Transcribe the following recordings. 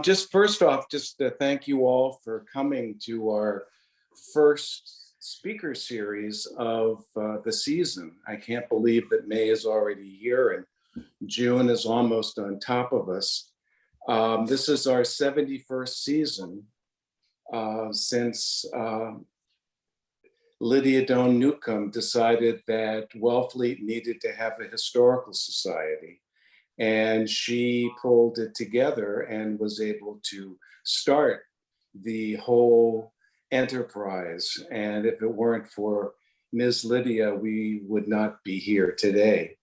Just first off, just to thank you all for coming to our first speaker series of the season. I can't believe that May is already here and June is almost on top of us. This is our 71st season since Lydia Doan Newcomb decided that Wellfleet needed to have a historical society. And she pulled it together and was able to start the whole enterprise. And if it weren't for Ms. Lydia, we would not be here today.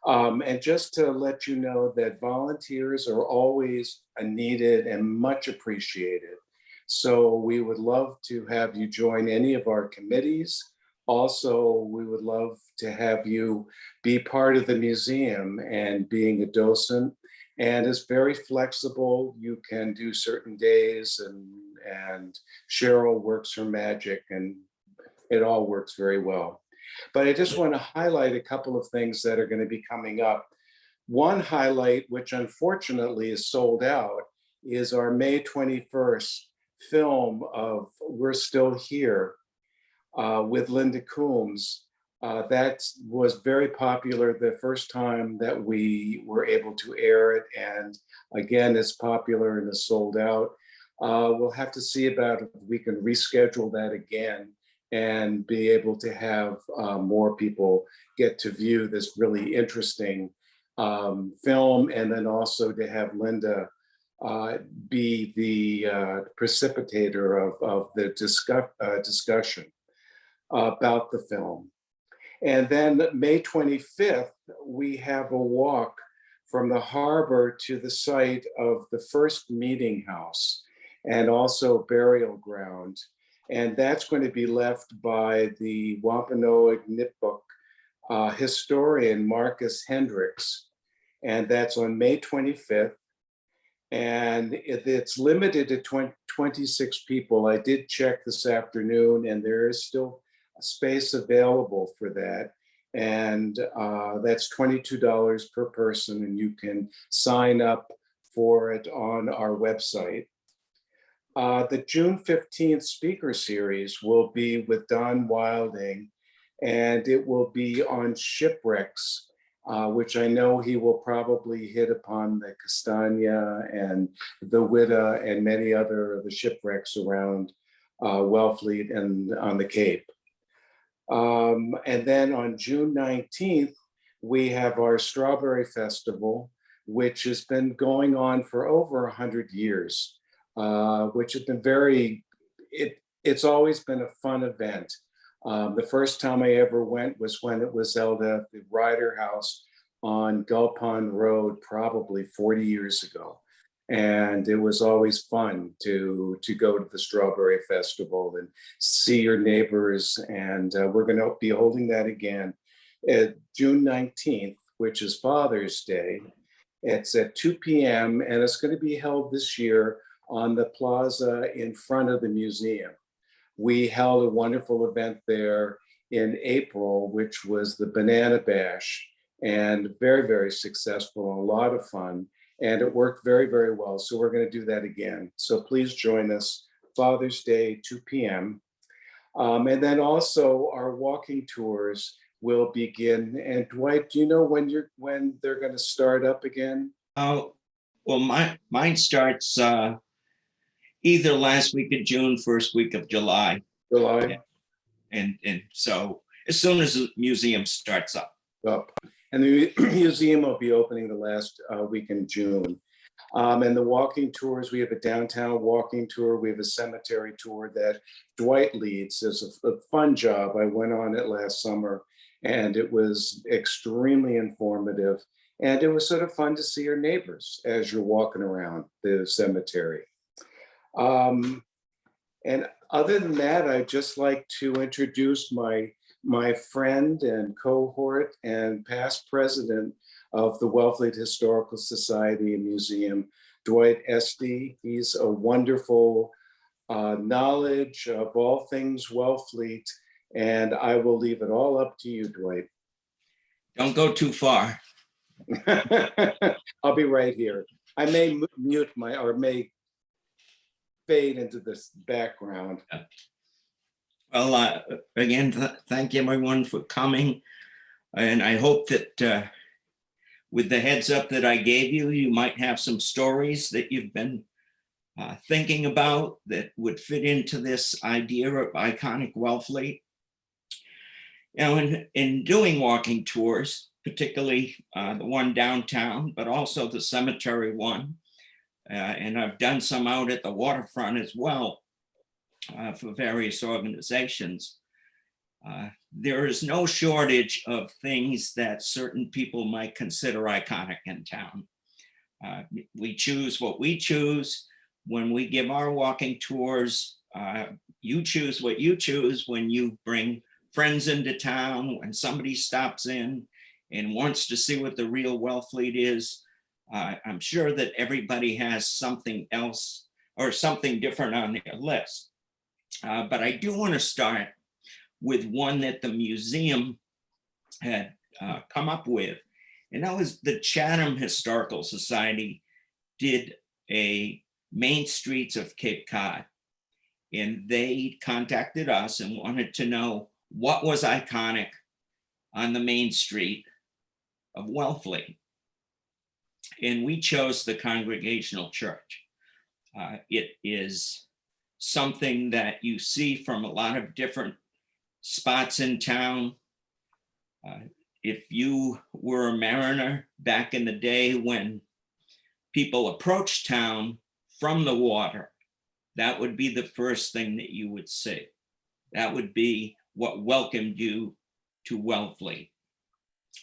And just to let you know that volunteers are always needed and much appreciated. So we would love to have you join any of our committees. Also, we would love to have you be part of the museum and being a docent. And it's very flexible. You can do certain days and Cheryl works her magic and it all works very well. But I just want to highlight a couple of things that are going to be coming up. One highlight, which unfortunately is sold out, is our May 21st film of We're Still Here. With Linda Coombs. That was very popular the first time that we were able to air it. And again, it's popular and is sold out. We'll have to see about if we can reschedule that again and be able to have more people get to view this really interesting film. And then also to have Linda be the precipitator of the discussion about the film. And then May 25th, we have a walk from the harbor to the site of the first meeting house and also burial ground. And that's going to be left by the Wampanoag Nipmuc historian Marcus Hendricks. And that's on May 25th. And it's limited to 26 people. I did check this afternoon and there is still space available for that. And that's $22 per person and you can sign up for it on our website. The June 15th speaker series will be with Don Wilding and it will be on shipwrecks, which I know he will probably hit upon the Castagna and the Witta and many other of the shipwrecks around Wellfleet and on the Cape. And then on June 19th, we have our Strawberry Festival, which has been going on for over 100 years, which has been it's always been a fun event. The first time I ever went was when it was held at the Ryder House on Gull Pond Road, probably 40 years ago. And it was always fun to go to the Strawberry Festival and see your neighbors. And we're going to be holding that again at June 19th, which is Father's Day. It's at 2 p.m. and it's going to be held this year on the plaza in front of the museum. We held a wonderful event there in April, which was the Banana Bash, and very, very successful and a lot of fun. And it worked very, very well. So we're going to do that again. So please join us, Father's Day, 2 p.m. And then also our walking tours will begin. And Dwight, do you know when they're going to start up again? Oh, well, mine starts either last week of June, first week of July. July. Yeah. And so as soon as the museum starts up. And the museum will be opening the last week in June. And the walking tours, we have a downtown walking tour. We have a cemetery tour that Dwight leads. It's a fun job. I went on it last summer and it was extremely informative. And it was sort of fun to see your neighbors as you're walking around the cemetery. And other than that, I'd just like to introduce my friend and cohort and past president of the Wellfleet Historical Society and Museum, Dwight Esty. He's a wonderful knowledge of all things Wellfleet, and I will leave it all up to you, Dwight. Don't go too far. I'll be right here. I may mute my, or may fade into this background. Well, again, thank you everyone for coming. And I hope that with the heads up that I gave you, you might have some stories that you've been thinking about that would fit into this idea of iconic Wellfleet. You know, in doing walking tours, particularly the one downtown, but also the cemetery one, and I've done some out at the waterfront as well for various organizations. There is no shortage of things that certain people might consider iconic in town. We choose what we choose. When we give our walking tours, you choose what you choose when you bring friends into town, when somebody stops in and wants to see what the real Wellfleet is. I'm sure that everybody has something else or something different on their list. But I do want to start with one that the museum had come up with. And that was the Chatham Historical Society did a Main Streets of Cape Cod. And they contacted us and wanted to know what was iconic on the main street of Wellfleet. And we chose the Congregational Church. It is something that you see from a lot of different spots in town. If you were a mariner back in the day when people approached town from the water, that would be the first thing that you would see. That would be what welcomed you to Wellfleet.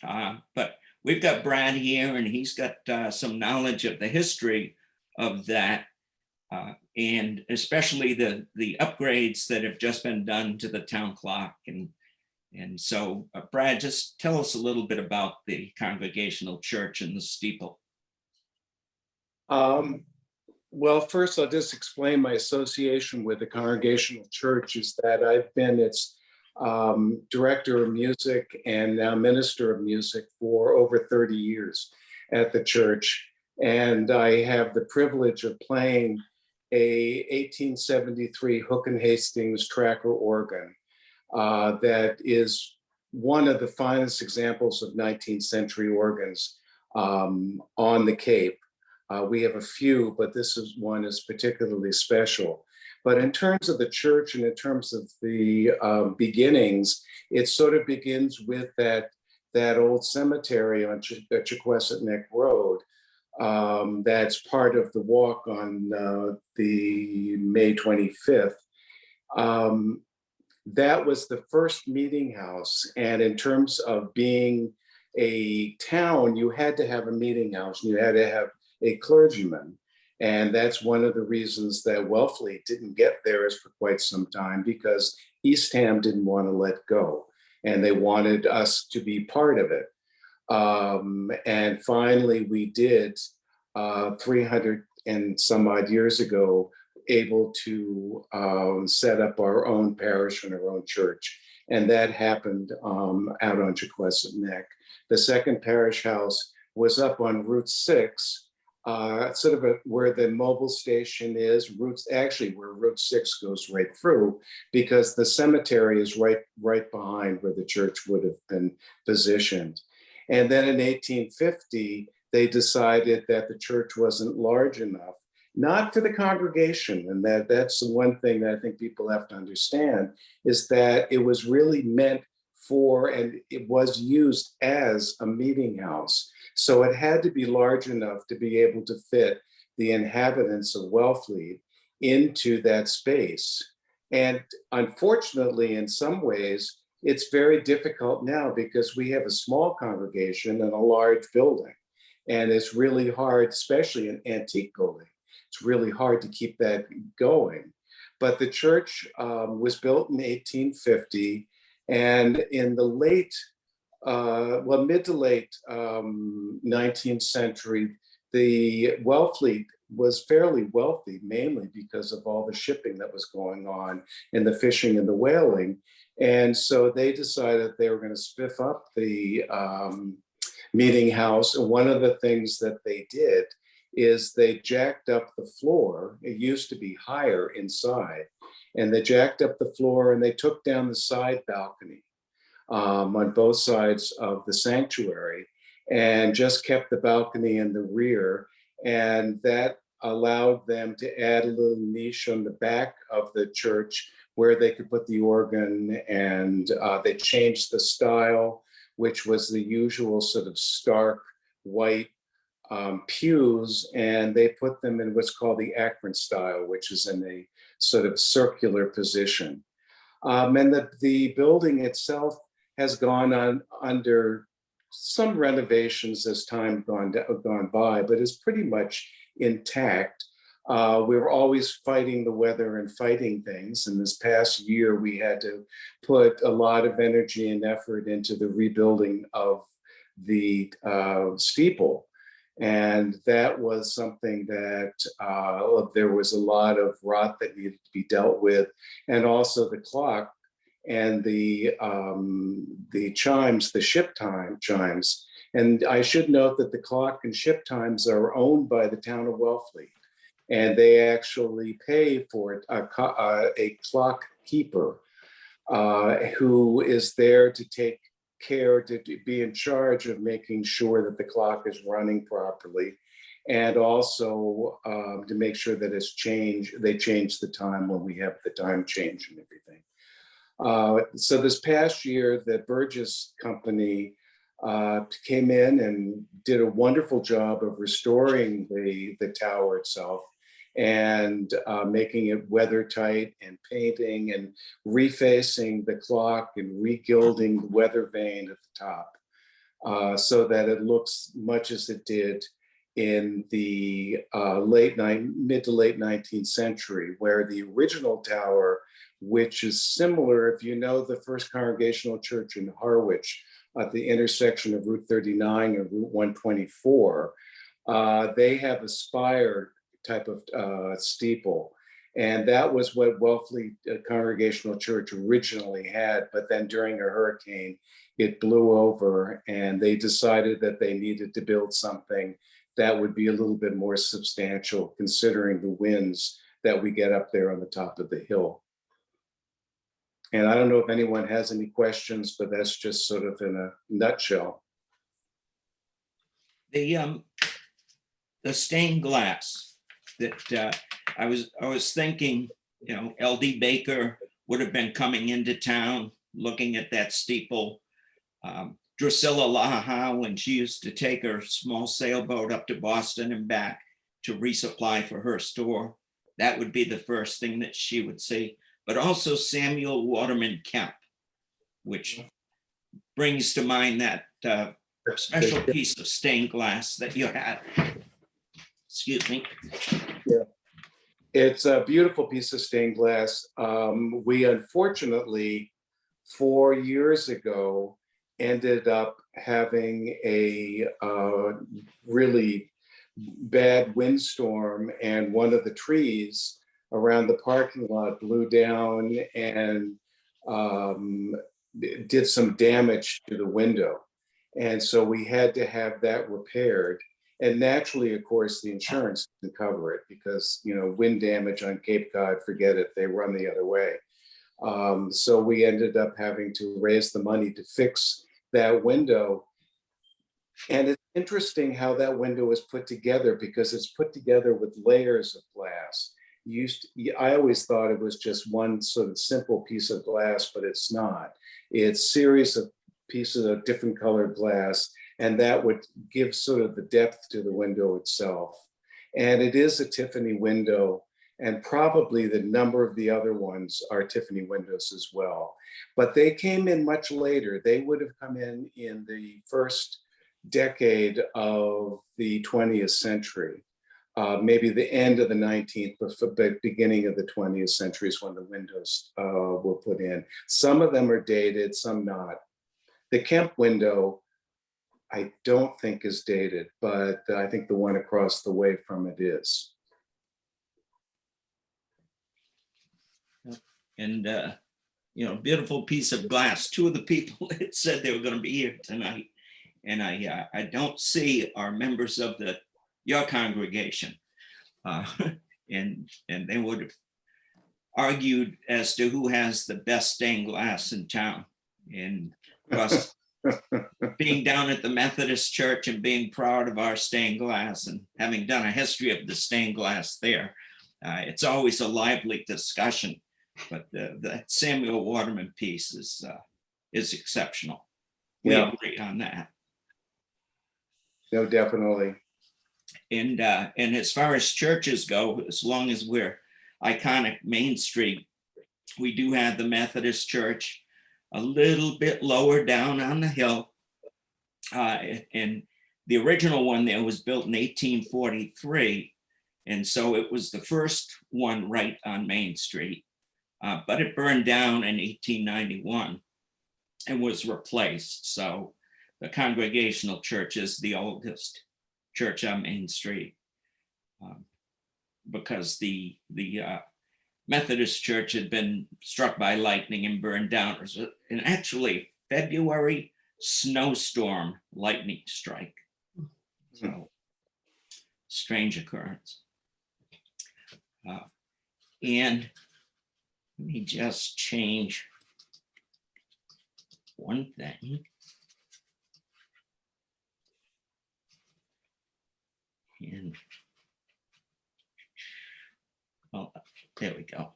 But we've got Brad here, and he's got some knowledge of the history of that, and especially the upgrades that have just been done to the town clock. And so, Brad, just tell us a little bit about the Congregational Church and the steeple. Well, first, I'll just explain my association with the Congregational Church is that I've been its director of music and now minister of music for over 30 years at the church. And I have the privilege of playing a 1873 Hook and Hastings tracker organ that is one of the finest examples of 19th century organs on the Cape. We have a few, but this is one is particularly special. But in terms of the church and in terms of the beginnings, it sort of begins with that old cemetery on Chequesset Neck Road. That's part of the walk on the May 25th. That was the first meeting house. And in terms of being a town, you had to have a meeting house and you had to have a clergyman. And that's one of the reasons that Wellfleet didn't get theirs for quite some time, because Eastham didn't want to let go and they wanted us to be part of it. And finally we did 300 and some odd years ago, able to set up our own parish and our own church. And that happened out on Chequesset Neck. The second parish house was up on Route 6, sort of where the mobile station is, actually where Route 6 goes right through, because the cemetery is right behind where the church would have been positioned. And then in 1850, they decided that the church wasn't large enough, not for the congregation. And that's the one thing that I think people have to understand, is that it was really meant for, and it was used as a meeting house. So it had to be large enough to be able to fit the inhabitants of Wellfleet into that space. And unfortunately, in some ways, it's very difficult now because we have a small congregation and a large building. And it's really hard, especially in antique building. It's really hard to keep that going. But the church was built in 1850, and in the late, mid to late 19th century, the Wellfleet was fairly wealthy, mainly because of all the shipping that was going on and the fishing and the whaling. And so they decided they were going to spiff up the meeting house. And one of the things that they did is they jacked up the floor. It used to be higher inside, and they jacked up the floor and they took down the side balcony on both sides of the sanctuary and just kept the balcony in the rear. And that allowed them to add a little niche on the back of the church where they could put the organ. And they changed the style, which was the usual sort of stark white pews, and they put them in what's called the Akron style, which is in a sort of circular position. And the building itself has gone on under some renovations as time gone by, but is pretty much intact. We were always fighting the weather and fighting things. And this past year, we had to put a lot of energy and effort into the rebuilding of the steeple. And that was something that there was a lot of rot that needed to be dealt with. And also the clock and the chimes, the ship time chimes. And I should note that the clock and ship times are owned by the town of Wellfleet. And they actually pay for it, a clock keeper who is there to take care, to be in charge of making sure that the clock is running properly, and also to make sure that it's changed. They change the time when we have the time change and everything. So this past year, the Burgess Company came in and did a wonderful job of restoring the tower itself and making it weather tight and painting and refacing the clock and regilding the weather vane at the top so that it looks much as it did in the mid to late 19th century, where the original tower, which is similar, if you know the First Congregational Church in Harwich at the intersection of Route 39 and Route 124, they have a spire type of steeple. And that was what Wellfleet Congregational Church originally had, but then during a hurricane, it blew over and they decided that they needed to build something that would be a little bit more substantial considering the winds that we get up there on the top of the hill. And I don't know if anyone has any questions, but that's just sort of in a nutshell. The stained glass that I was thinking, you know, L.D. Baker would have been coming into town looking at that steeple. Drusilla Laha, when she used to take her small sailboat up to Boston and back to resupply for her store, that would be the first thing that she would see. But also Samuel Waterman Kemp, which brings to mind that special piece of stained glass that you had. Excuse me. Yeah, it's a beautiful piece of stained glass. We unfortunately, 4 years ago, ended up having a really bad windstorm, and one of the trees around the parking lot blew down and did some damage to the window. And so we had to have that repaired. And naturally, of course, the insurance didn't cover it because, you know, wind damage on Cape Cod, forget it, they run the other way. So we ended up having to raise the money to fix that window. And it's interesting how that window is put together because it's put together with layers of glass. I always thought it was just one sort of simple piece of glass, but it's not. It's series of pieces of different colored glass, and that would give sort of the depth to the window itself. And it is a Tiffany window, and probably the number of the other ones are Tiffany windows as well. But they came in much later. They would have come in the first decade of the 20th century. Maybe the end of the 19th, but beginning of the 20th century is when the windows were put in. Some of them are dated, some not. The Kemp window, I don't think is dated, but I think the one across the way from it is. And, you know, beautiful piece of glass. Two of the people that said they were going to be here tonight, and I don't see our members of the your congregation. Uh, and they would have argued as to who has the best stained glass in town. And of course, being down at the Methodist Church and being proud of our stained glass and having done a history of the stained glass there, it's always a lively discussion. But that Samuel Waterman piece is exceptional. We agree on that. No, definitely. And as far as churches go, as long as we're iconic Main Street, we do have the Methodist Church a little bit lower down on the hill. And the original one there was built in 1843. And so it was the first one right on Main Street. But it burned down in 1891 and was replaced. So the Congregational Church is the oldest church on Main Street, because the Methodist Church had been struck by lightning and burned down. It was an actually February snowstorm lightning strike. So strange occurrence. And let me just change one thing. And oh, there we go.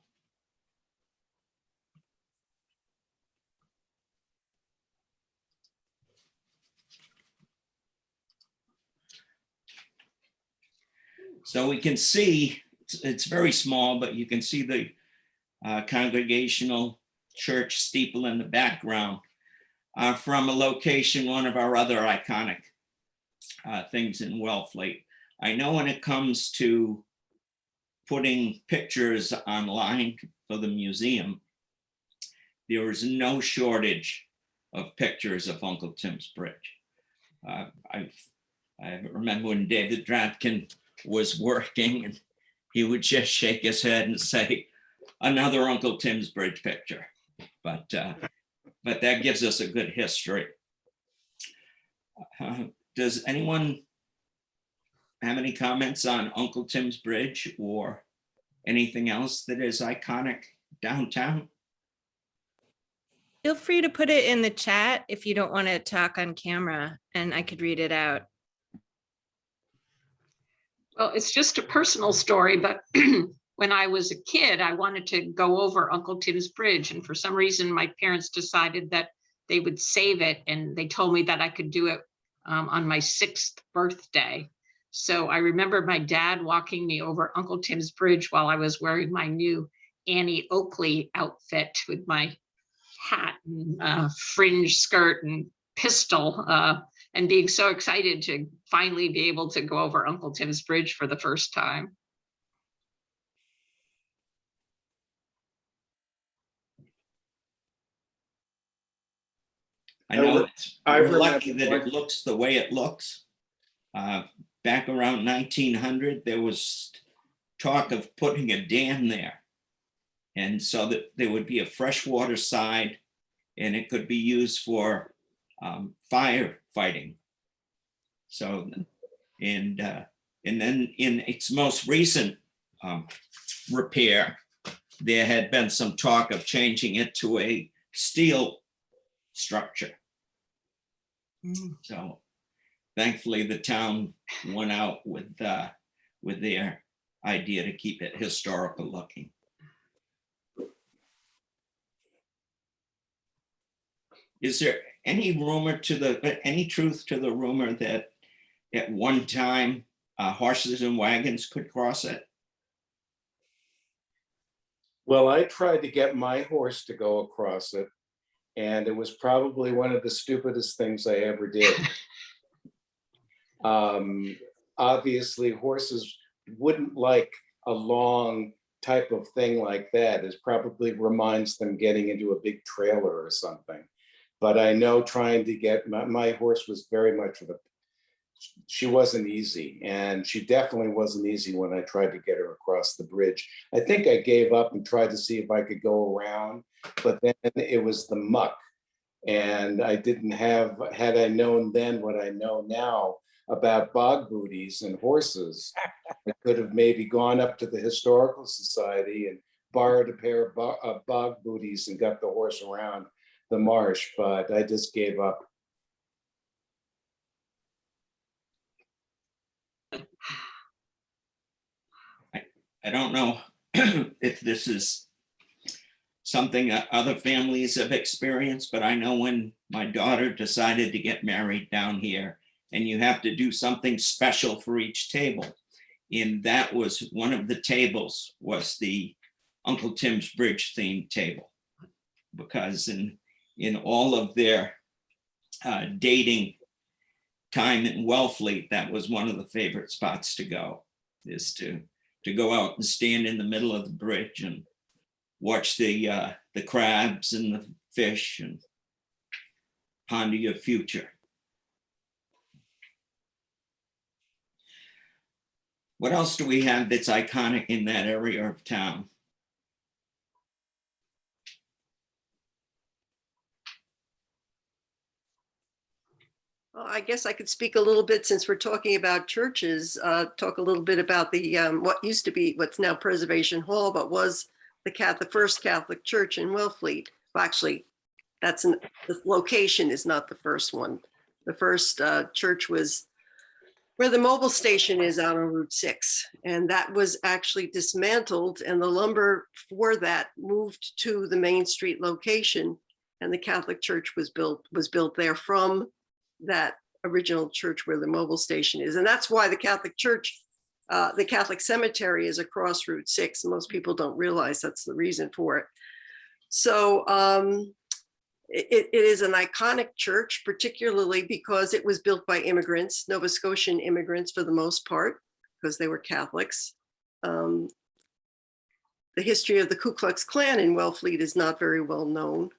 So we can see it's very small, but you can see the Congregational Church steeple in the background from a location, one of our other iconic things in Wellfleet. I know when it comes to putting pictures online for the museum, there is no shortage of pictures of Uncle Tim's Bridge. I remember when David Dratkin was working and he would just shake his head and say, another Uncle Tim's Bridge picture. But that gives us a good history. Does anyone have any comments on Uncle Tim's Bridge or anything else that is iconic downtown? Feel free to put it in the chat if you don't want to talk on camera, and I could read it out. Well, it's just a personal story, but when I was a kid, I wanted to go over Uncle Tim's Bridge. And for some reason, my parents decided that they would save it. And they told me that I could do it on my 6th birthday. So I remember my dad walking me over Uncle Tim's Bridge while I was wearing my new Annie Oakley outfit with my hat and fringe skirt and pistol, and being so excited to finally be able to go over Uncle Tim's Bridge for the first time. I know we're lucky that it looks the way it looks. Back around 1900, there was talk of putting a dam there. And so that there would be a freshwater side and it could be used for firefighting. So, and then in its most recent repair, there had been some talk of changing it to a steel structure. So thankfully the town went out with their idea to keep it historical looking. Is there any truth to the rumor that at one time horses and wagons could cross it? Well, I tried to get my horse to go across it, and it was probably one of the stupidest things I ever did. Obviously, horses wouldn't like a long type of thing like that. It probably reminds them getting into a big trailer or something. But I know trying to get, my horse was very much of a, she wasn't easy. And she definitely wasn't easy when I tried to get her across the bridge. I think I gave up and tried to see if I could go around, but then it was the muck. And I didn't have, had I known then what I know now, about bog booties and horses. I could have maybe gone up to the Historical Society and borrowed a pair of bog booties and got the horse around the marsh, but I just gave up. I don't know if this is something that other families have experienced, but I know when my daughter decided to get married down here, and you have to do something special for each table. And that was one of the tables was the Uncle Tim's Bridge themed table, because in all of their dating time in Wellfleet, that was one of the favorite spots to go, is to go out and stand in the middle of the bridge and watch the crabs and the fish and ponder your future. What else do we have that's iconic in that area of town? Well, I guess I could speak a little bit, since we're talking about churches, talk a little bit about the what used to be, what's now Preservation Hall, but was the first Catholic church in Wellfleet. Well, actually, the location is not the first one. The first church was where the mobile station is out on Route 6. And that was actually dismantled, and the lumber for that moved to the Main Street location. And the Catholic church was built there from that original church where the mobile station is. And that's why the Catholic church, the Catholic cemetery is across Route 6. Most people don't realize that's the reason for it. So it is an iconic church, particularly because it was built by immigrants, Nova Scotian immigrants for the most part, because they were Catholics. The history of the Ku Klux Klan in Wellfleet is not very well known.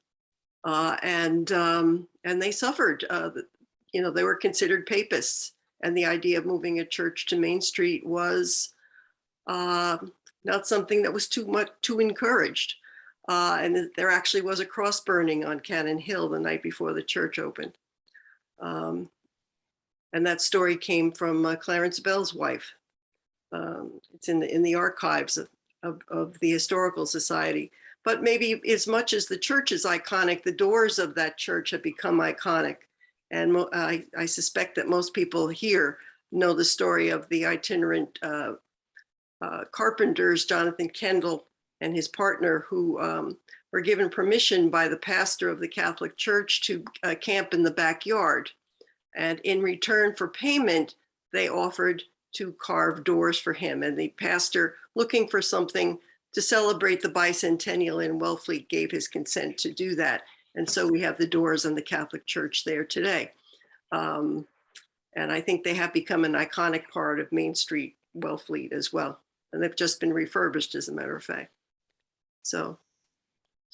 And they suffered. They were considered papists, and the idea of moving a church to Main Street was not something that was too encouraged. And there actually was a cross burning on Cannon Hill the night before the church opened. And that story came from Clarence Bell's wife. It's in the archives of the Historical Society. But maybe as much as the church is iconic, the doors of that church have become iconic. And I suspect that most people here know the story of the itinerant carpenters, Jonathan Kendall and his partner, who were given permission by the pastor of the Catholic Church to camp in the backyard. And in return for payment, they offered to carve doors for him. And the pastor, looking for something to celebrate the bicentennial in Wellfleet, gave his consent to do that. And so we have the doors on the Catholic Church there today. And I think they have become an iconic part of Main Street, Wellfleet as well. And they've just been refurbished, as a matter of fact. So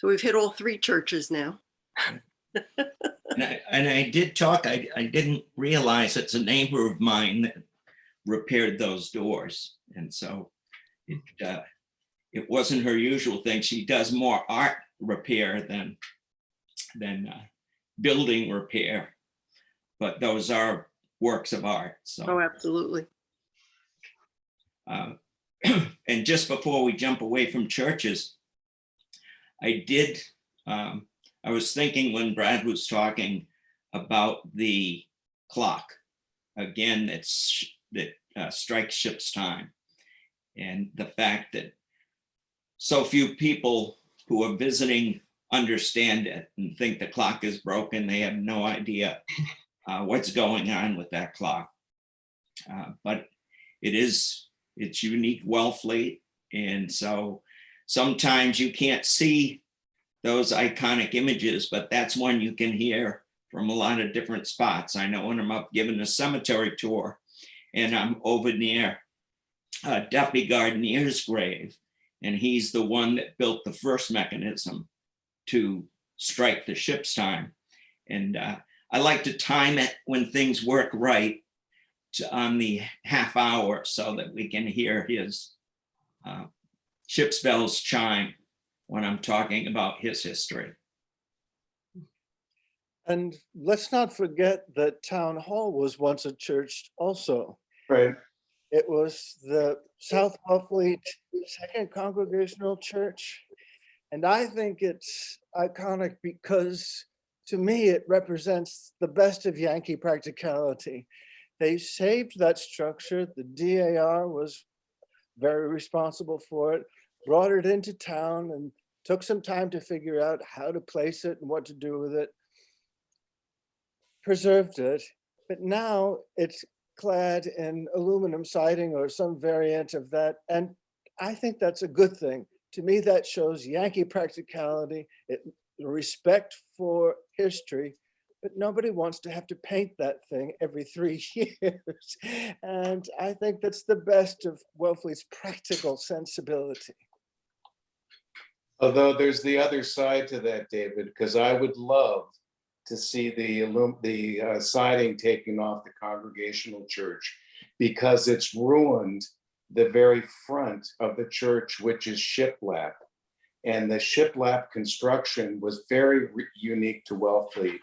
we've hit all three churches now. And I did talk, I didn't realize it's a neighbor of mine that repaired those doors. And so it wasn't her usual thing. She does more art repair than building repair, but those are works of art. So. Oh, absolutely. And just before we jump away from churches, I was thinking when Brad was talking about the clock, again, that strikes ship's time, and the fact that so few people who are visiting understand it and think the clock is broken. They have no idea what's going on with that clock. But it's unique Wellfleet. And so sometimes you can't see those iconic images, but that's one you can hear from a lot of different spots. I know when I'm up giving a cemetery tour and I'm over near Duffy Gardner's grave, and he's the one that built the first mechanism to strike the ship's time. And I like to time it when things work right on the half hour so that we can hear his ship's bells chime when I'm talking about his history. And let's not forget that Town Hall was once a church also. Right. It was the South Wellfleet Second Congregational Church. And I think it's iconic because to me, it represents the best of Yankee practicality. They saved that structure. The DAR was very responsible for it, brought it into town and took some time to figure out how to place it and what to do with it, preserved it, but now it's clad in aluminum siding or some variant of that. And I think that's a good thing. To me, that shows Yankee practicality, respect for history, but nobody wants to have to paint that thing every 3 years. And I think that's the best of Wellfleet's practical sensibility. Although there's the other side to that, David, because I would love to see the siding taken off the Congregational Church, because it's ruined the very front of the church, which is shiplap. And the shiplap construction was very unique to Wellfleet.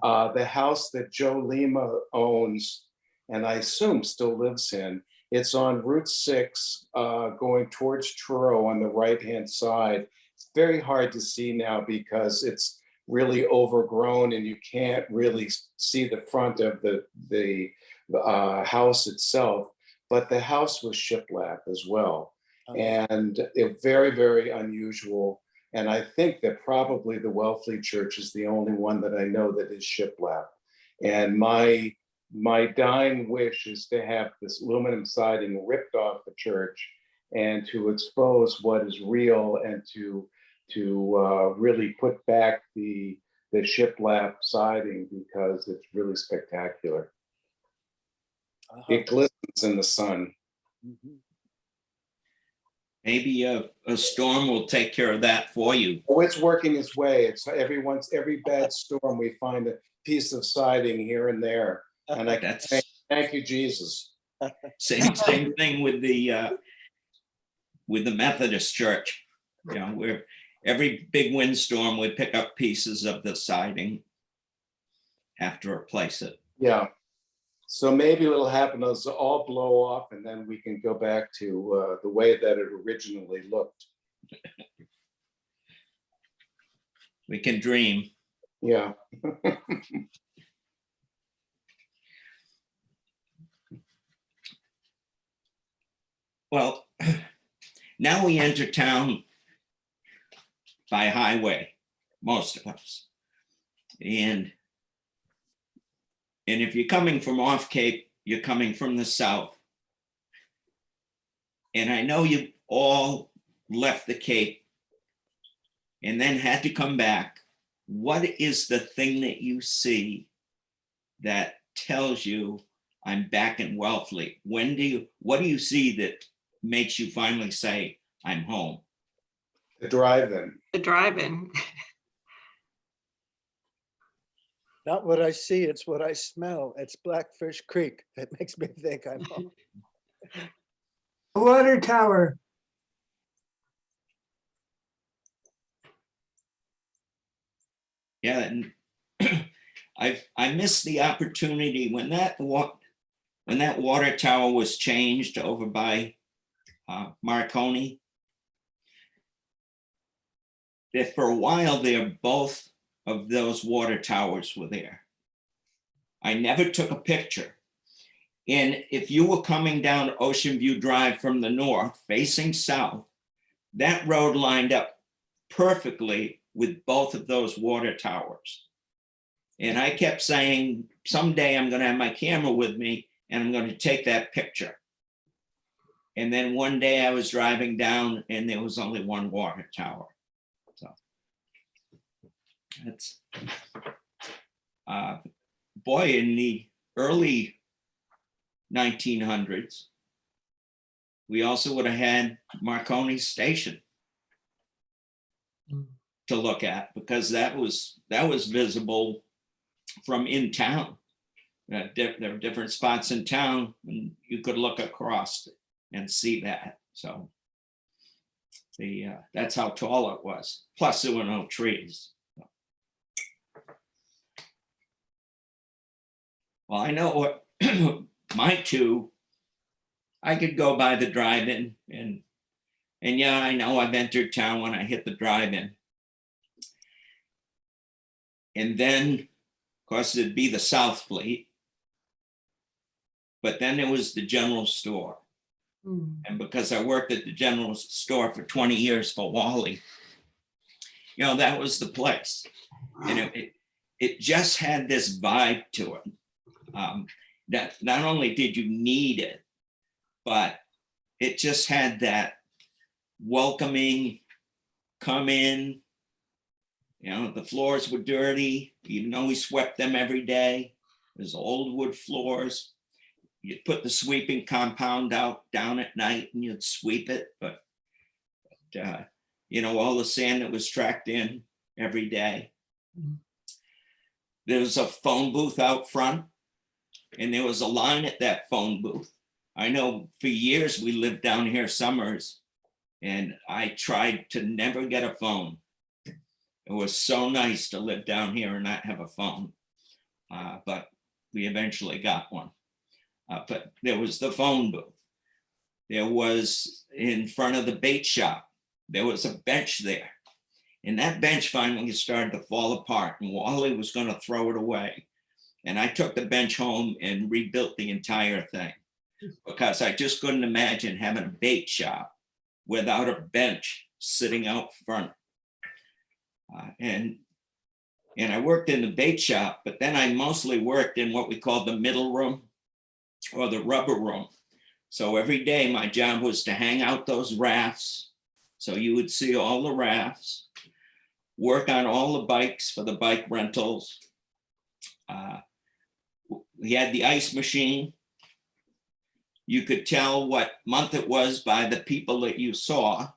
The house that Joe Lima owns, and I assume still lives in, it's on Route 6, going towards Truro on the right-hand side. It's very hard to see now because it's really overgrown and you can't really see the front of the house itself. But the house was shiplap as well. And it very, very unusual. And I think that probably the Wellfleet Church is the only one that I know that is shiplap. And my dying wish is to have this aluminum siding ripped off the church and to expose what is real and to really put back the shiplap siding, because it's really spectacular. It glistens in the sun. Maybe a storm will take care of that for you. Oh, it's working its way. It's every bad storm, we find a piece of siding here and there. And I can That's say, thank you, Jesus. same thing with the Methodist Church. You know, where every big windstorm would pick up pieces of the siding, have to replace it. Yeah. So maybe what'll happen is all blow off and then we can go back to the way that it originally looked. We can dream. Yeah. Well, now we enter town by highway, most of us. And if you're coming from off Cape, you're coming from the south. And I know you all left the Cape and then had to come back. What is the thing that you see that tells you I'm back in Wellfleet? What do you see that makes you finally say I'm home? The drive-in. The drive-in. Not what I see, it's what I smell. It's Blackfish Creek that makes me think I'm home. Water tower. Yeah, and I missed the opportunity when that water tower was changed over by Marconi. That for a while there, both of those water towers were there. I never took a picture. And if you were coming down Ocean View Drive from the north, facing south, that road lined up perfectly with both of those water towers. And I kept saying, someday I'm going to have my camera with me and I'm going to take that picture. And then one day I was driving down and there was only one water tower. So that's, boy, in the early 1900s, we also would have had Marconi Station to look at, because that was visible from in town. There were different spots in town and you could look across and see that. So that's how tall it was. Plus there were no trees. Well, I know what my two, I could go by the drive-in and yeah, I know I've entered town when I hit the drive-in. And then, of course, it'd be the South Fleet. But then there was the general store. And because I worked at the general store for 20 years for Wally, you know, that was the place. And it just had this vibe to it. That not only did you need it, but it just had that welcoming, come in, you know, the floors were dirty, even though we swept them every day. There's old wood floors. You'd put the sweeping compound out down at night and you'd sweep it, but you know, all the sand that was tracked in every day. There was a phone booth out front and there was a line at that phone booth. I know for years we lived down here summers and I tried to never get a phone. It was so nice to live down here and not have a phone, but we eventually got one. But there was the phone booth. There was in front of the bait shop, there was a bench there. And that bench finally started to fall apart and Wally was going to throw it away. And I took the bench home and rebuilt the entire thing because I just couldn't imagine having a bait shop without a bench sitting out front. And I worked in the bait shop, but then I mostly worked in what we call the middle room or the rubber room. So every day my job was to hang out those rafts. So you would see all the rafts, work on all the bikes for the bike rentals. We had the ice machine. You could tell what month it was by the people that you saw.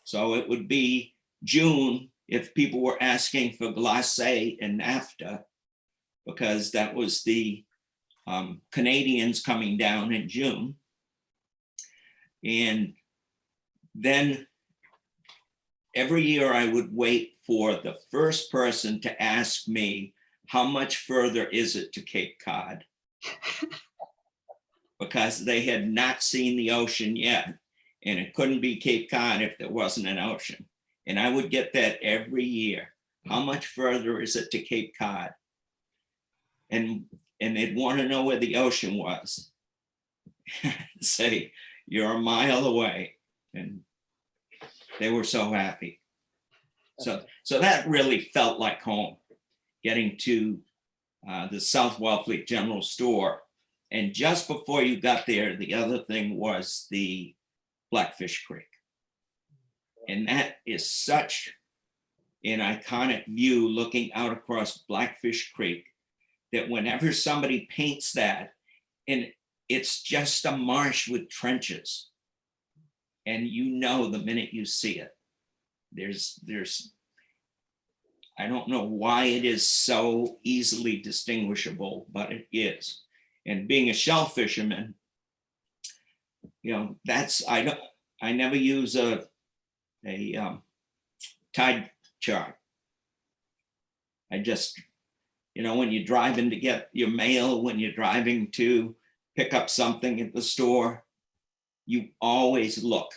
So it would be June if people were asking for glacé and NAFTA, because that was the Canadians coming down in June. And then every year I would wait for the first person to ask me, how much further is it to Cape Cod? Because they had not seen the ocean yet. And it couldn't be Cape Cod if there wasn't an ocean. And I would get that every year. How much further is it to Cape Cod? And they'd want to know where the ocean was. Say, you're a mile away. And they were so happy. So that really felt like home, getting to the South Wellfleet General Store. And just before you got there, the other thing was the Blackfish Creek. And that is such an iconic view looking out across Blackfish Creek that whenever somebody paints that, and it's just a marsh with trenches, and you know the minute you see it, there's I don't know why it is so easily distinguishable, but it is. And being a shell fisherman, you know, I never use a tide chart. I just, you know, when you're driving to get your mail, when you're driving to pick up something at the store, you always look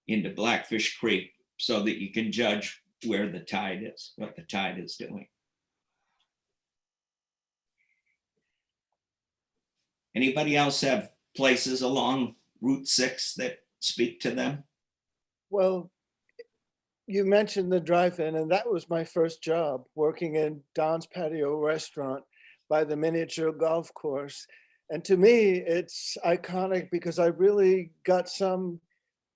into Blackfish Creek so that you can judge where the tide is, what the tide is doing. Anybody else have places along Route 6 that speak to them? Well, you mentioned the drive-in, and that was my first job, working in Don's Patio Restaurant by the miniature golf course. And to me, it's iconic because I really got some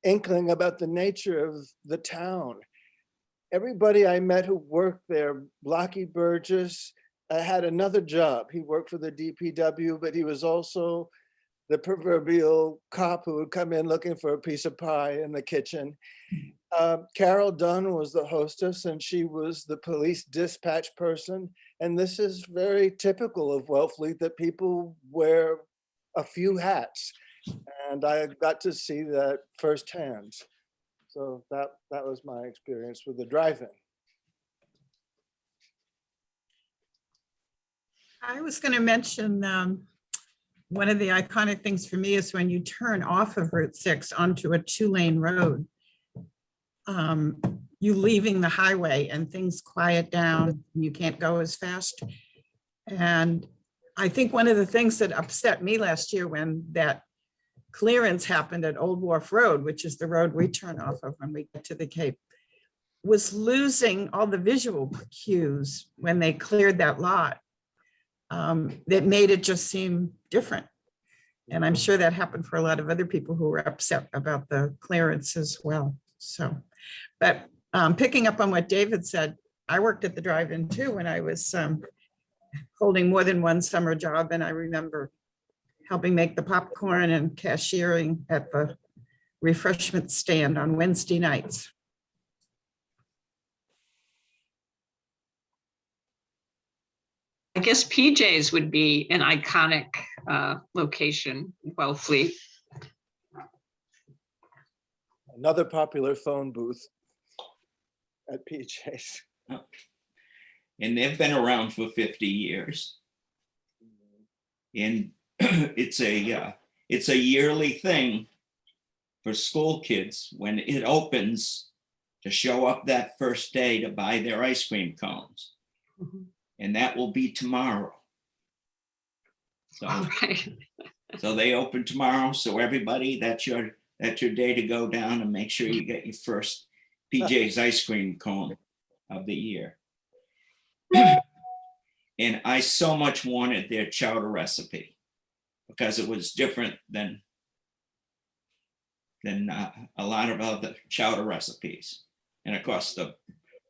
inkling about the nature of the town. Everybody I met who worked there, Blocky Burgess, had another job. He worked for the DPW, but he was also the proverbial cop who would come in looking for a piece of pie in the kitchen. Carol Dunn was the hostess, and she was the police dispatch person. And this is very typical of Wellfleet, that people wear a few hats. And I got to see that firsthand. So that was my experience with the drive-in. I was going to mention one of the iconic things for me is when you turn off of Route 6 onto a 2-lane road. You leaving the highway and things quiet down, you can't go as fast. And I think one of the things that upset me last year when that clearance happened at Old Wharf Road, which is the road we turn off of when we get to the Cape, was losing all the visual cues when they cleared that lot. That made it just seem different. And I'm sure that happened for a lot of other people who were upset about the clearance as well. So, but picking up on what David said, I worked at the drive-in too when I was holding more than one summer job. And I remember helping make the popcorn and cashiering at the refreshment stand on Wednesday nights. I guess PJ's would be an iconic location, Wellfleet. Another popular phone booth at PJ's. And they've been around for 50 years. And it's a yearly thing for school kids when it opens to show up that first day to buy their ice cream cones. Mm-hmm. And that will be tomorrow. So, All right. so they open tomorrow. So everybody, that's your day to go down and make sure you get your first PJ's ice cream cone of the year. And I so much wanted their chowder recipe because it was different than a lot of other chowder recipes. And of course, the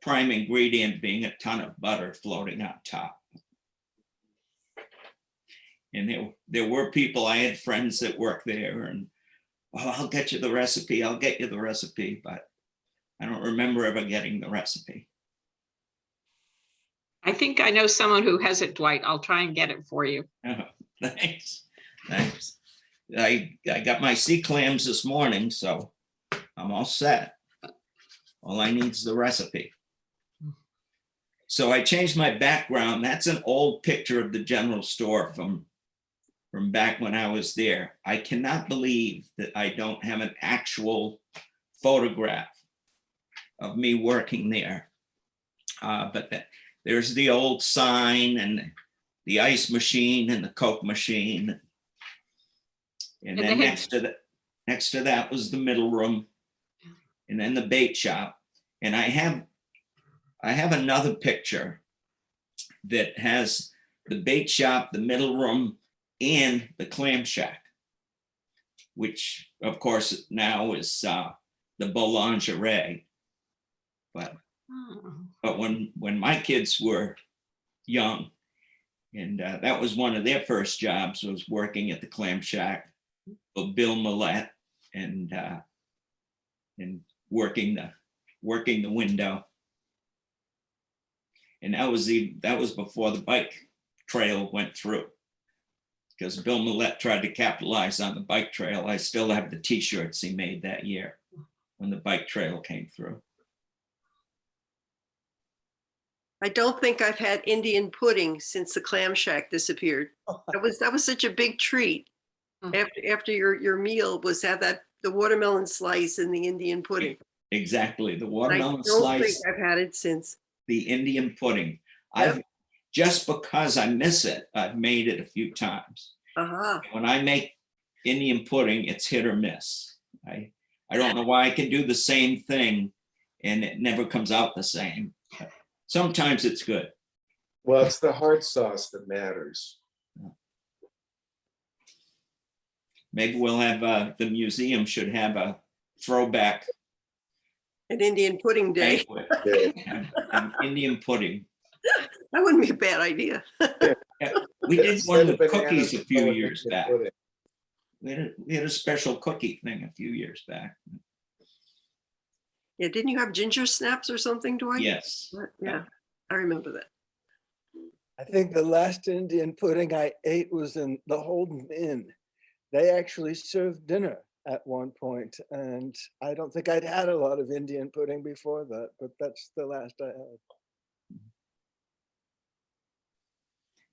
prime ingredient being a ton of butter floating on top. And there were people, I had friends that worked there and, oh, I'll get you the recipe, I'll get you the recipe, but I don't remember ever getting the recipe. I think I know someone who has it, Dwight. I'll try and get it for you. Oh, thanks. I got my sea clams this morning, so I'm all set. All I need is the recipe. So I changed my background. That's an old picture of the general store from back when I was there. I cannot believe that I don't have an actual photograph of me working there. But there's the old sign and the ice machine and the Coke machine. And then next to that was the middle room, and then the bait shop. And I have another picture that has the bait shop, the middle room, and the clam shack, which of course now is the boulangerie. But when my kids were young, and that was one of their first jobs, was working at the clam shack with Bill Millette and working the window. And that was before the bike trail went through, because Bill Millette tried to capitalize on the bike trail. I still have the t-shirts he made that year when the bike trail came through. I don't think I've had Indian pudding since the clam shack disappeared. That was such a big treat. After your meal was have the watermelon slice and the Indian pudding. Exactly, the I watermelon don't slice. think I've had it since. The Indian pudding. Yep. Just because I miss it, I've made it a few times. Uh-huh. When I make Indian pudding, it's hit or miss. I don't know why I can do the same thing and it never comes out the same. But sometimes it's good. Well, it's the hard sauce that matters. Maybe we'll have the museum should have a throwback An Indian pudding day. banquet. An Indian pudding. That wouldn't be a bad idea. Yeah, we did one Instead of with bananas, cookies a few call it years Indian back. pudding. We had a special cookie thing a few years back. Yeah, didn't you have ginger snaps or something, Dwight? Yes. Yeah, I remember that. I think the last Indian pudding I ate was in the Holden Inn. They actually served dinner at one point, and I don't think I'd had a lot of Indian pudding before that, but that's the last I had.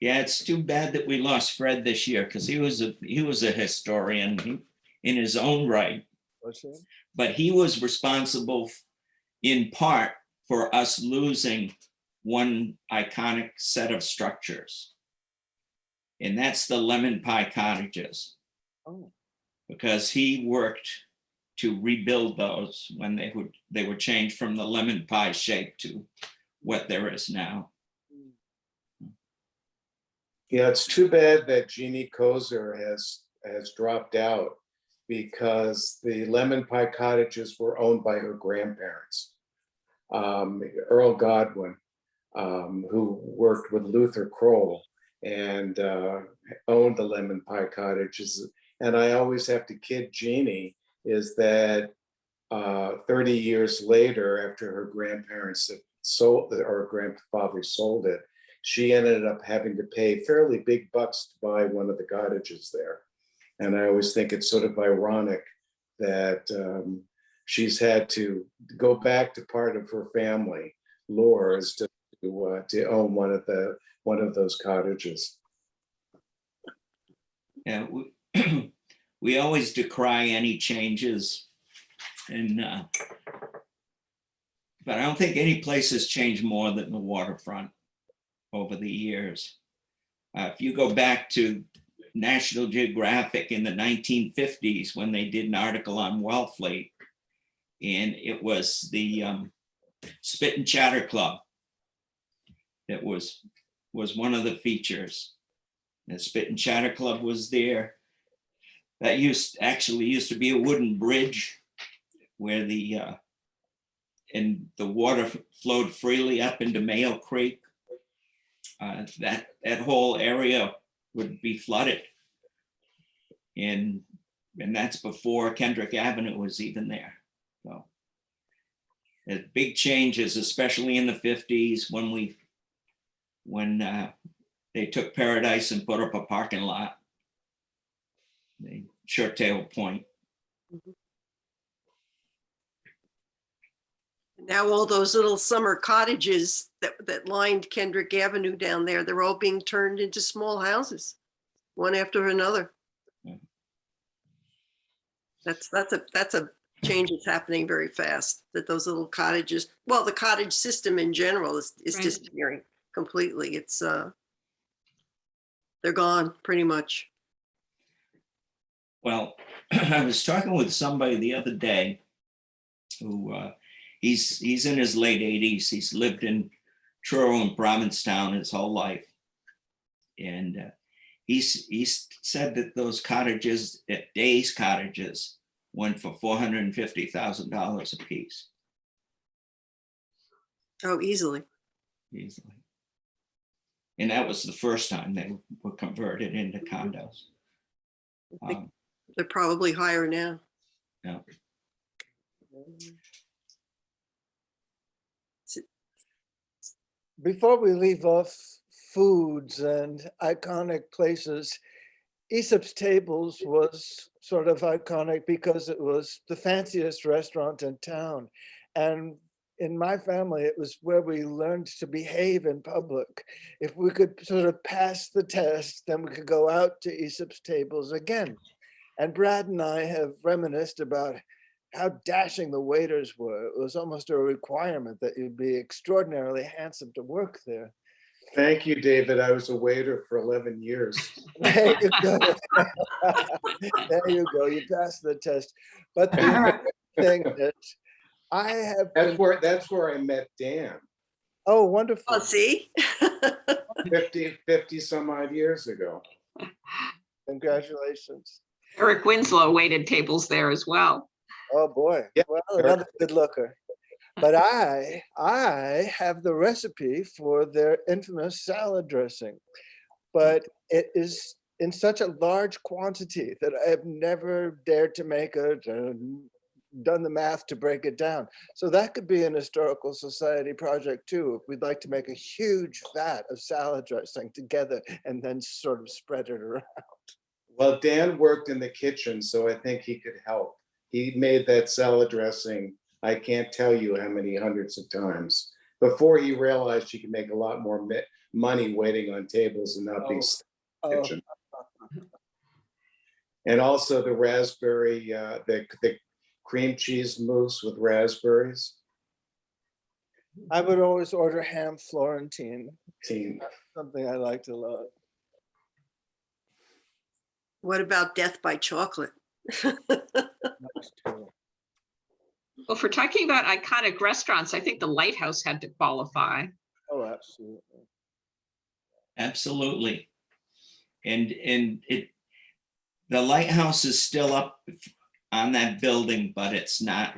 Yeah, it's too bad that we lost Fred this year because he was a historian in his own right, Was it? but he was responsible in part for us losing one iconic set of structures. And that's the lemon pie cottages, Oh, because he worked to rebuild those when they were changed from the lemon pie shape to what there is now. Yeah, it's too bad that Jeannie Kozer has dropped out because the lemon pie cottages were owned by her grandparents. Earl Godwin, who worked with Luther Kroll and owned the lemon pie cottages. And I always have to kid Jeannie is that 30 years later, after her grandparents had sold, or grandfather sold it, she ended up having to pay fairly big bucks to buy one of the cottages there. And I always think it's sort of ironic that she's had to go back to part of her family lore as to own one of those cottages. Yeah, we always decry any changes, and but I don't think any place has changed more than the waterfront over the years. If you go back to National Geographic in the 1950s when they did an article on Wellfleet, and it was the Spit and Chatter Club that was one of the features. The Spit and Chatter Club was there. That used to be a wooden bridge where the water flowed freely up into Mayo Creek. That whole area would be flooded, and that's before Kendrick Avenue was even there. So there's big changes, especially in the 50s when they took Paradise and put up a parking lot, the Shirtail Point. Now all those little summer cottages that lined Kendrick Avenue down there, they're all being turned into small houses, one after another. Yeah. That's a change that's happening very fast, that those little cottages, well, the cottage system in general is Right. disappearing completely. It's they're gone pretty much. Well, I was talking with somebody the other day who he's in his late 80s. He's lived in Truro and Provincetown his whole life. And he said that those cottages, Days cottages, went for $450,000 a piece. Oh, easily. Easily. And that was the first time they were converted into condos. I think they're probably higher now. Yeah. before we leave off foods and iconic places, Aesop's Tables was sort of iconic because it was the fanciest restaurant in town. And in my family, it was where we learned to behave in public. If we could sort of pass the test, then we could go out to Aesop's Tables again. And Brad and I have reminisced about how dashing the waiters were. It was almost a requirement that you'd be extraordinarily handsome to work there. Thank you, David. I was a waiter for 11 years. There you go. There you go. You passed the test. But the other thing is, I have That's where I met Dan oh, wonderful. Oh, see? 50 some odd years ago. Congratulations. Eric Winslow waited tables there as well. Oh boy. Yeah, Well, Eric. another good looker. But I have the recipe for their infamous salad dressing, but it is in such a large quantity that I have never dared to make it, done the math to break it down. So that could be an historical society project too, if we'd like to make a huge vat of salad dressing together and then sort of spread it around. Well, Dan worked in the kitchen, so I think he could help. He made that salad dressing, I can't tell you how many hundreds of times, before he realized he could make a lot more money waiting on tables and not be Oh. stuck in Oh, the kitchen. And also the raspberry, the cream cheese mousse with raspberries. I would always order ham Florentine, Team. something I liked a lot. What about death by chocolate? Nice too. Well, for talking about iconic restaurants, I think the Lighthouse had to qualify. Oh, absolutely. Absolutely. And the lighthouse is still up on that building, but it's not.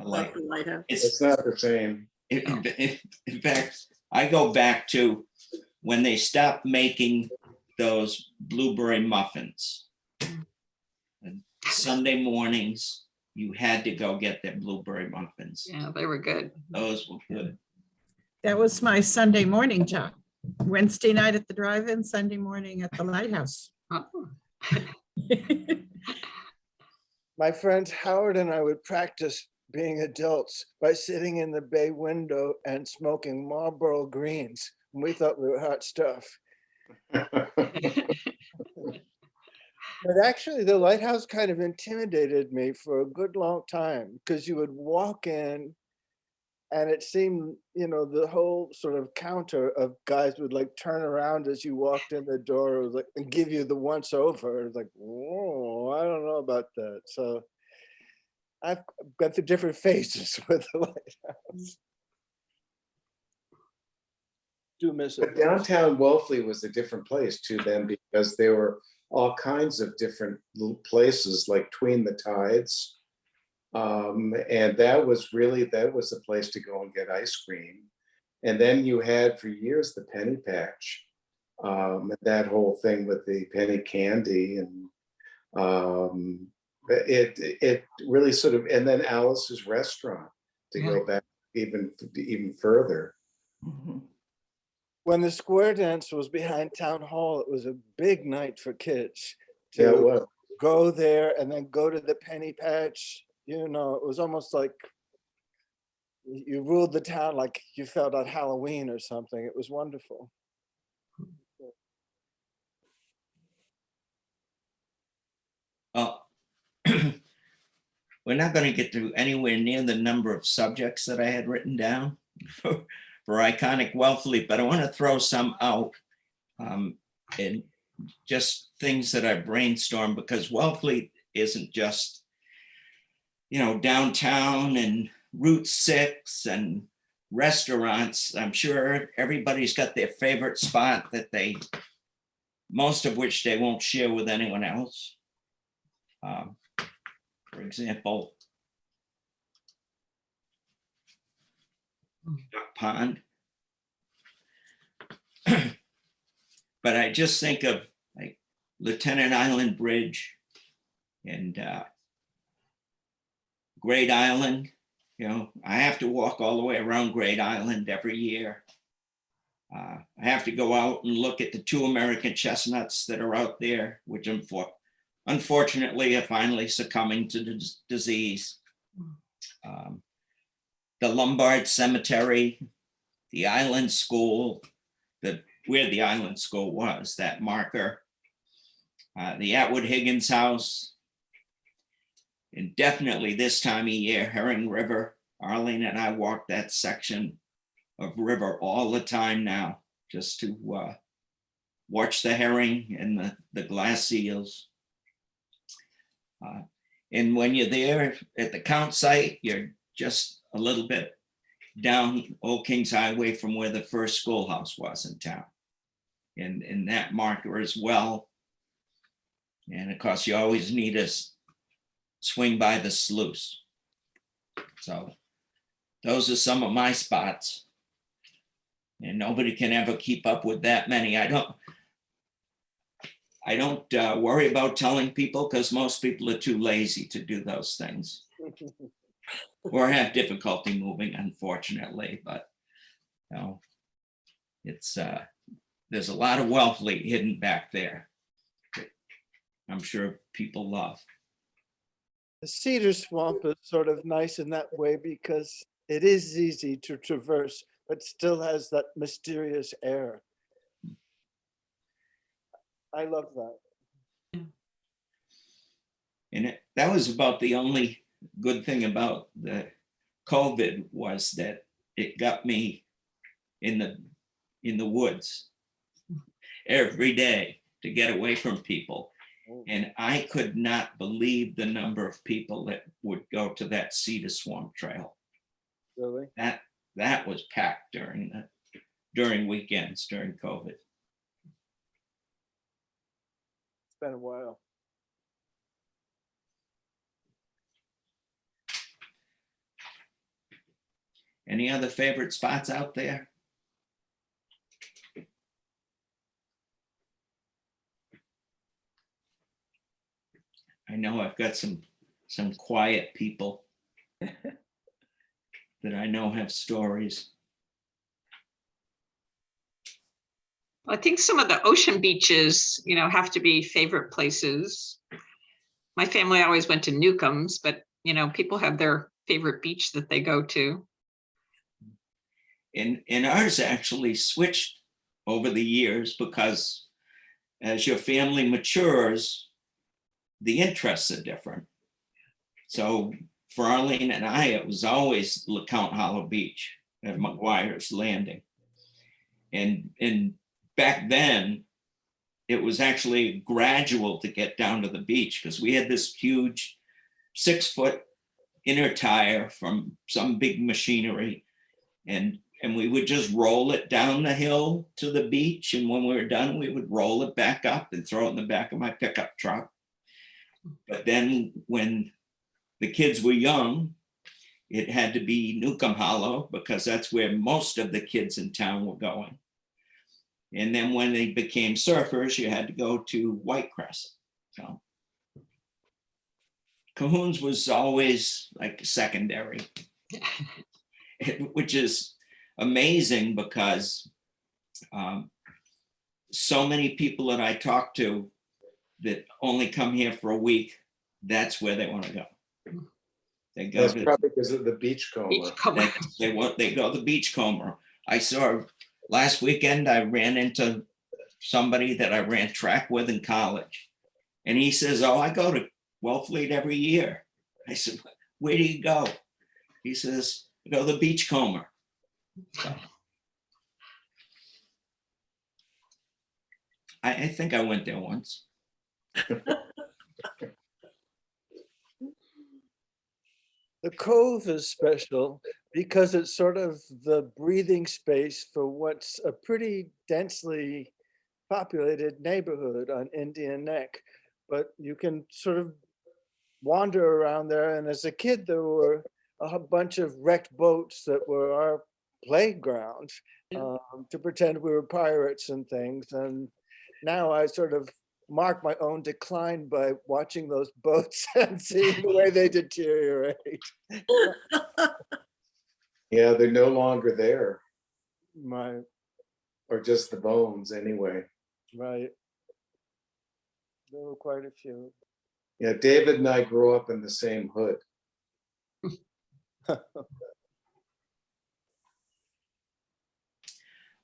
Like the lighthouse. It's not the same. In fact, I go back to when they stopped making those blueberry muffins. And Sunday mornings, you had to go get their blueberry muffins. Yeah, they were good. Those were good. That was my Sunday morning job. Wednesday night at the drive-in, Sunday morning at the Lighthouse. Oh, My friends Howard and I would practice being adults by sitting in the bay window and smoking Marlboro Greens. And we thought we were hot stuff. But actually, the Lighthouse kind of intimidated me for a good long time because you would walk in and it seemed, you know, the whole sort of counter of guys would like turn around as you walked in the door. It was like, and give you the once over. It was like, whoa, I don't know about that. So I've gone through different phases with the Lighthouse. Do miss it. But downtown Wellfleet was a different place too then, because there were all kinds of different little places like Tween the Tides. And that was the place to go and get ice cream. And then you had for years the Penny Patch, that whole thing with the penny candy, and it really sort of, and then Alice's Restaurant, to go back even further. When the square dance was behind Town Hall, it was a big night for kids Yeah, it to was. go there and then go to the Penny Patch. You know, it was almost like you ruled the town, like you felt on Halloween or something. It was wonderful. We're not going to get to anywhere near the number of subjects that I had written down for Iconic Wellfleet, but I want to throw some out, and just things that I brainstormed, because Wellfleet isn't just, you know, downtown and Route 6 and restaurants. I'm sure everybody's got their favorite spot that most of which they won't share with anyone else. For example, Duck Pond. But I just think of like Lieutenant Island Bridge and Great Island. You know, I have to walk all the way around Great Island every year. I have to go out and look at the 2 American chestnuts that are out there, which unfortunately are finally succumbing to the disease. The Lombard Cemetery, the Island School, where the Island School was, that marker, the Atwood Higgins House, and definitely this time of year, Herring River. Arlene and I walk that section of river all the time now, just to watch the herring and the glass seals. And when you're there at the count site, you're just a little bit down Old Kings Highway from where the first schoolhouse was in town. And that marker as well. And of course, you always need to swing by the sluice. So those are some of my spots. And nobody can ever keep up with that many. I don't worry about telling people, because most people are too lazy to do those things or have difficulty moving, unfortunately. But you know, it's there's a lot of Wellfleet hidden back there that I'm sure people love. The Cedar Swamp is sort of nice in that way because it is easy to traverse but still has that mysterious air. I love that. And that was about the only good thing about the COVID, was that it got me in the woods every day to get away from people. And I could not believe the number of people that would go to that Cedar Swamp Trail. Really? That was packed during weekends, during COVID. It's been a while. Any other favorite spots out there? I know I've got some quiet people that I know have stories. I think some of the ocean beaches, have to be favorite places. My family always went to Newcomb's, but, people have their favorite beach that they go to. And ours actually switched over the years, because as your family matures, the interests are different. So for Arlene and I, it was always LeCount Hollow Beach at McGuire's Landing. And back then, it was actually gradual to get down to the beach, because we had this huge 6-foot inner tire from some big machinery. And we would just roll it down the hill to the beach. And when we were done, we would roll it back up and throw it in the back of my pickup truck. But then when the kids were young, it had to be Newcomb Hollow, because that's where most of the kids in town were going. And then when they became surfers, you had to go to White Crescent. So Cahoon's was always like secondary, which is amazing, because so many people that I talk to that only come here for a week, that's where they want to go. They go That's to, probably because of the beachcomber. Beachcomber. they go the beachcomber. I saw last weekend, I ran into somebody that I ran track with in college. And he says, "Oh, I go to Wellfleet every year." I said, "Where do you go?" He says, "I go to the beachcomber." So, I think I went there once. The Cove is special because it's sort of the breathing space for what's a pretty densely populated neighborhood on Indian Neck. But you can sort of wander around there. And as a kid, there were a bunch of wrecked boats that were our playground to pretend we were pirates and things. And now I sort of mark my own decline by watching those boats and seeing the way they deteriorate. Yeah, they're no longer there, Right, or just the bones anyway. right. There were quite a few. Yeah, David and I grew up in the same hood.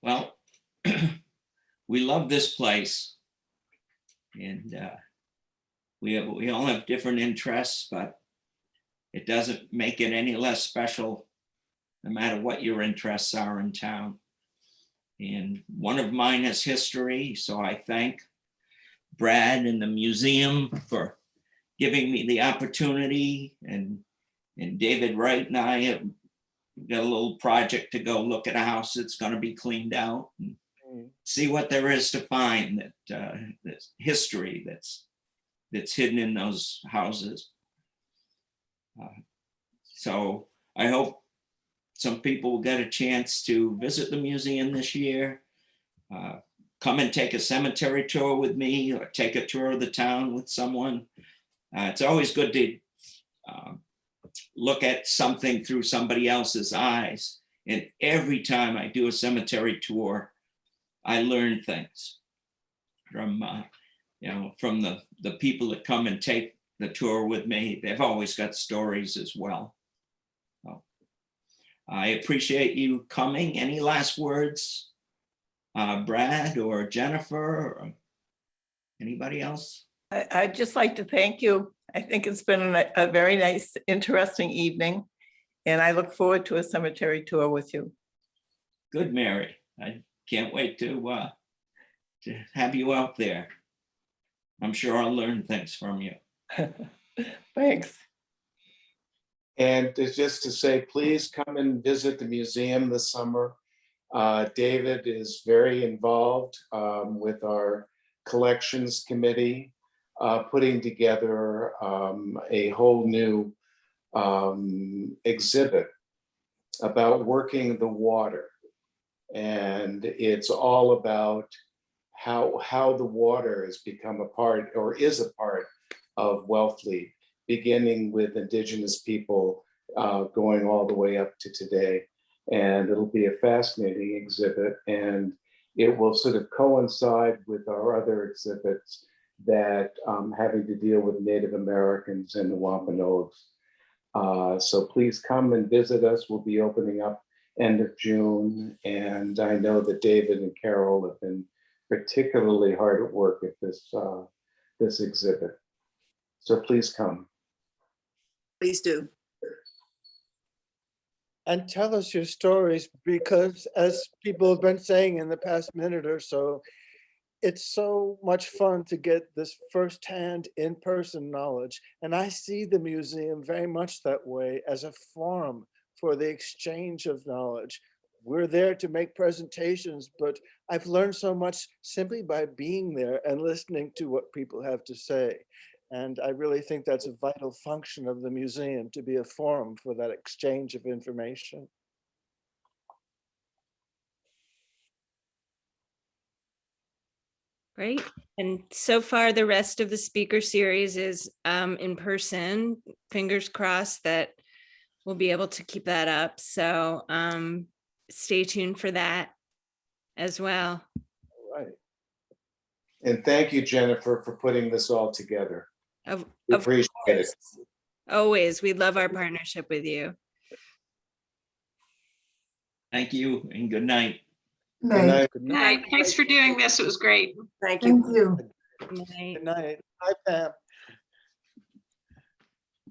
Well, we love this place, and we all have different interests, but it doesn't make it any less special, no matter what your interests are in town. And one of mine is history, so I thank Brad and the museum for giving me the opportunity, and David Wright and I have got a little project to go look at a house that's going to be cleaned out and see what there is to find, that this history that's hidden in those houses. So I hope some people will get a chance to visit the museum this year. Come and take a cemetery tour with me, or take a tour of the town with someone. It's always good to look at something through somebody else's eyes. And every time I do a cemetery tour, I learn things from the people that come and take the tour with me. They've always got stories as well. So I appreciate you coming. Any last words? Brad or Jennifer or anybody else? I'd just like to thank you. I think it's been a very nice, interesting evening, and I look forward to a cemetery tour with you. Good, Mary. I can't wait to have you out there. I'm sure I'll learn things from you. Thanks. And it's just to say, please come and visit the museum this summer. David is very involved with our collections committee, putting together a whole new exhibit about working the water. And it's all about how the water has become a part, or is a part, of Wellfleet, beginning with indigenous people going all the way up to today. And it'll be a fascinating exhibit, and it will sort of coincide with our other exhibits that having to deal with Native Americans and the Wampanoags. So please come and visit us. We'll be opening up end of June, and I know that David and Carol have been particularly hard at work at this exhibit. So please come. Please do. And tell us your stories, because as people have been saying in the past minute or so, it's so much fun to get this firsthand in-person knowledge. And I see the museum very much that way, as a forum for the exchange of knowledge. We're there to make presentations, but I've learned so much simply by being there and listening to what people have to say. And I really think that's a vital function of the museum, to be a forum for that exchange of information. Great. And so far, the rest of the speaker series is in person. Fingers crossed that we'll be able to keep that up. So stay tuned for that as well. Right. And thank you, Jennifer, for putting this all together. Of, We of appreciate it. course. Always. We love our partnership with you. Thank you and good night. Good night. Good Good night. Thanks for doing this. It was great. Thank you. Good night. Good night. Hi, Pam.